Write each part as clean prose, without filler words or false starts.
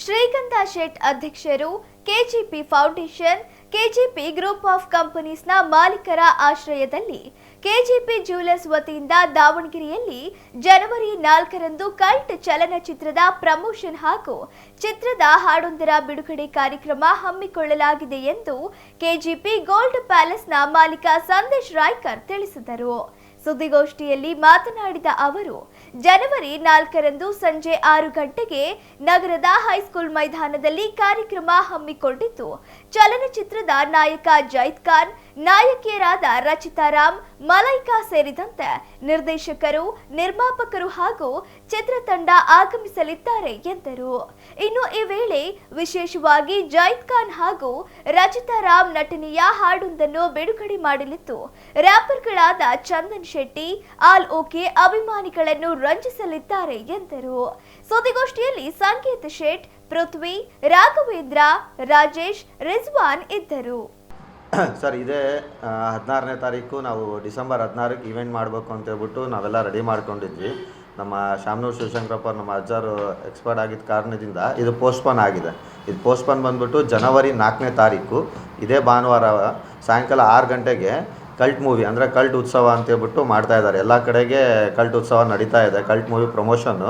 ಶ್ರೀಗಂಧ ಶೆಟ್ ಅಧ್ಯಕ್ಷರು, KGP foundation, KGP group of ಕಂಪನೀಸ್ನ ಮಾಲೀಕರ ಆಶ್ರಯದಲ್ಲಿ ಕೆಜಿಪಿ ಜ್ಯುವೆಲರ್ಸ್ ವತಿಯಿಂದ ದಾವಣಗೆರೆಯಲ್ಲಿ ಜನವರಿ 4ರಂದು ಕಲ್ಟ್ ಚಲನಚಿತ್ರದ ಪ್ರಮೋಷನ್ ಹಾಗೂ ಚಿತ್ರದ ಹಾಡೊಂದರ ಬಿಡುಗಡೆ ಕಾರ್ಯಕ್ರಮ ಹಮ್ಮಿಕೊಳ್ಳಲಾಗಿದೆ ಎಂದು ಕೆಜಿಪಿ ಗೋಲ್ಡ್ ಪ್ಯಾಲೇಸ್ನ ಮಾಲೀಕ ಸಂದೇಶ್ ರಾಯ್ಕರ್ ತಿಳಿಸಿದರು. ಸುದ್ದಿಗೋಷ್ಠಿಯಲ್ಲಿ ಮಾತನಾಡಿದ ಅವರು, ಜನವರಿ 4ರಂದು ಸಂಜೆ 6 ಗಂಟೆಗೆ ನಗರದ ಹೈಸ್ಕೂಲ್ ಮೈದಾನದಲ್ಲಿ ಕಾರ್ಯಕ್ರಮ ಹಮ್ಮಿಕೊಂಡಿದ್ದು, ಚಲನಚಿತ್ರದ ನಾಯಕ ಜೈದ್ ಖಾನ್, ನಾಯಕಿಯರಾದ ರಚಿತಾ ರಾಮ್, ಮಲೈಕಾ ಸೇರಿದಂತೆ ನಿರ್ದೇಶಕರು, ನಿರ್ಮಾಪಕರು ಹಾಗೂ ಚಿತ್ರತಂಡ ಆಗಮಿಸಲಿದ್ದಾರೆ ಎಂದರು. ಇನ್ನು ಈ ವೇಳೆ ವಿಶೇಷವಾಗಿ ಜೈದ್ ಖಾನ್ ಹಾಗೂ ರಚಿತಾ ರಾಮ್ ನಟನೆಯ ಹಾಡೊಂದನ್ನು ಬಿಡುಗಡೆ ಮಾಡಲಿದ್ದು, ರ್ಯಾಪರ್ಗಳಾದ ಚಂದನ್ ಶೆಟ್ಟಿ, ಆಲ್ ಓಕೆ ಅಭಿಮಾನಿಗಳನ್ನು ರಂಜಿಸಲಿದ್ದಾರೆ ಎಂದರು. ಸುದ್ದಿಗೋಷ್ಠಿಯಲ್ಲಿ ಸಂಕೇತ್ ಶೇಟ್, ಪೃಥ್ವಿ, ರಾಘವೇಂದ್ರ, ರಾಜೇಶ್, ರಿಜ್ವಾನ್ ಇದ್ದರು. ಸರ್, ಇದೇ 16ನೇ ತಾರೀಕು ನಾವು ಡಿಸೆಂಬರ್ 16ಕ್ಕೆ ಈವೆಂಟ್ ಮಾಡಬೇಕು ಅಂತ ಹೇಳ್ಬಿಟ್ಟು ನಾವೆಲ್ಲ ರೆಡಿ ಮಾಡ್ಕೊಂಡಿದ್ವಿ. ನಮ್ಮ ಶಾಮನೂರು ಶಿವಶಂಕರಪ್ಪ ನಮ್ಮ ಅಜ್ಜಾರು ಎಕ್ಸ್ಪರ್ಟ್ ಆಗಿದ್ದ ಕಾರಣದಿಂದ ಇದು ಪೋಸ್ಟ್ಪೋನ್ ಆಗಿದೆ. ಇದು ಪೋಸ್ಟ್ಪೋನ್ ಬಂದುಬಿಟ್ಟು ಜನವರಿ 4ನೇ ತಾರೀಕು ಇದೇ ಭಾನುವಾರ ಸಾಯಂಕಾಲ 6 ಗಂಟೆಗೆ ಕಲ್ಟ್ ಮೂವಿ ಅಂದರೆ ಕಲ್ಟ್ ಉತ್ಸವ ಅಂತೇಳ್ಬಿಟ್ಟು ಮಾಡ್ತಾಯಿದ್ದಾರೆ. ಎಲ್ಲ ಕಡೆಗೆ ಕಲ್ಟ್ ಉತ್ಸವ ನಡೀತಾ ಇದೆ. ಕಲ್ಟ್ ಮೂವಿ ಪ್ರಮೋಷನ್ನು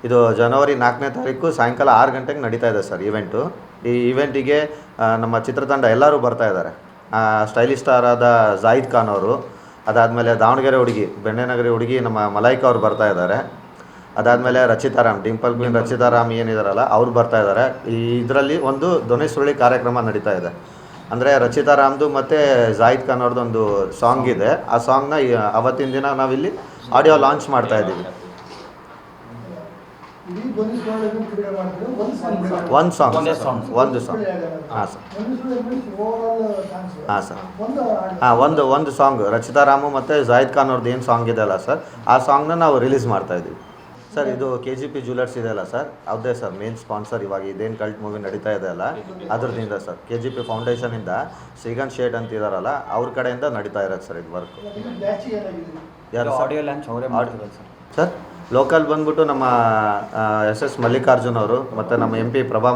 ಇದು ಜನವರಿ 4ನೇ ತಾರೀಕು ಸಾಯಂಕಾಲ 6 ಗಂಟೆಗೆ ನಡೀತಾ ಇದೆ ಸರ್ ಈವೆಂಟು. ಈ ಈವೆಂಟಿಗೆ ನಮ್ಮ ಚಿತ್ರತಂಡ ಎಲ್ಲರೂ ಬರ್ತಾ ಇದ್ದಾರೆ. ಸ್ಟೈಲಿಶ್ ಸ್ಟಾರ್ ಆದ ಜಾಹಿದ್ ಖಾನ್ ಅವರು, ಅದಾದಮೇಲೆ ದಾವಣಗೆರೆ ಹುಡುಗಿ, ಬೆಣ್ಣೆನಗರಿ ಹುಡುಗಿ ನಮ್ಮ ಮಲೈಕಾ ಅವ್ರು ಬರ್ತಾ ಇದ್ದಾರೆ. ಅದಾದಮೇಲೆ ರಚಿತಾ ರಾಮ್, ಡಿಂಪಲ್ ಕ್ವೀನ್ ರಚಿತಾ ರಾಮ್ ಏನಿದಾರಲ್ಲ ಅವ್ರು ಬರ್ತಾ ಇದ್ದಾರೆ. ಇದರಲ್ಲಿ ಒಂದು ಧ್ವನಿ ಸುರುಳಿ ಕಾರ್ಯಕ್ರಮ ನಡೀತಾ ಇದೆ. ಅಂದರೆ ರಚಿತಾ ರಾಮ್ದು ಮತ್ತು ಜಾಹಿದ್ ಖಾನ್ ಅವ್ರದ್ದು ಒಂದು ಸಾಂಗ್ ಇದೆ. ಆ ಸಾಂಗ್ನ ಅವತ್ತಿನ ದಿನ ನಾವಿಲ್ಲಿ ಆಡಿಯೋ ಲಾಂಚ್ ಮಾಡ್ತಾ ಇದ್ದೀವಿ. ಒಂದು ಸಾಂಗ್ ಹಾಂ ಸರ್. ಹಾಂ ಸರ್. ಹಾಂ, ಒಂದು ಸಾಂಗ್ ರಚಿತಾ ರಾಮು ಮತ್ತು ಜಾಹಿದ್ ಖಾನ್ ಅವ್ರದ್ದು ಏನು ಸಾಂಗ್ ಇದೆ ಅಲ್ಲ ಸರ್, ಆ ಸಾಂಗ್ನ ನಾವು ರಿಲೀಸ್ ಮಾಡ್ತಾಯಿದ್ದೀವಿ ಸರ್. ಇದು ಕೆಜಿಪಿ ಜ್ಯುವೆಲರ್ಸ್ ಇದೆ ಅಲ್ಲ ಸರ್, ಅದೇ ಸರ್ ಮೇನ್ ಸ್ಪಾನ್ಸರ್. ಇವಾಗ ಇದೇನು ಕಲ್ಟ್ ಮೂವಿ ನಡೀತಾ ಇದೆ ಅಲ್ಲ ಅದ್ರದಿಂದ ಸರ್, ಕೆಜಿಪಿ ಫೌಂಡೇಶನಿಂದ ಶ್ರೀಗಂಧ ಶೇಟ್ ಅಂತ ಇದ್ದಾರಲ್ಲ ಅವ್ರ ಕಡೆಯಿಂದ ನಡೀತಾ ಇರೋದು ಸರ್ ಇದು ವರ್ಕ್. ಯಾರು ಆಡಿಯೋ ಲಾಂಚ್ ಅವರೇ ಮಾಡ್ತಿರೋದು ಸರ್. ಲೋಕಲ್ ಬಂದ್ಬಿಟ್ಟು ನಮ್ಮ SS ಮಲ್ಲಿಕಾರ್ಜುನ್ ಅವರು ಮತ್ತು ನಮ್ಮ MP ಪ್ರಭಾ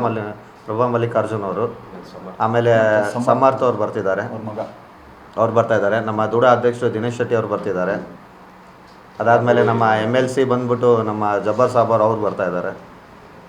ಮಲ್ಲಿಕಾರ್ಜುನ್ ಅವರು, ಆಮೇಲೆ ಸಮರ್ಥ ಅವ್ರು ಬರ್ತಿದ್ದಾರೆ, ಅವ್ರು ಬರ್ತಾ ಇದ್ದಾರೆ. ನಮ್ಮ ದುಡ ಅಧ್ಯಕ್ಷರು ದಿನೇಶ್ ಶೆಟ್ಟಿ ಅವ್ರು ಬರ್ತಿದ್ದಾರೆ. ಅದಾದಮೇಲೆ ನಮ್ಮ MLC ಬಂದ್ಬಿಟ್ಟು ನಮ್ಮ ಜಬ್ಬರ್ ಸಾಬರ್ ಅವ್ರು ಬರ್ತಾ ಇದ್ದಾರೆ.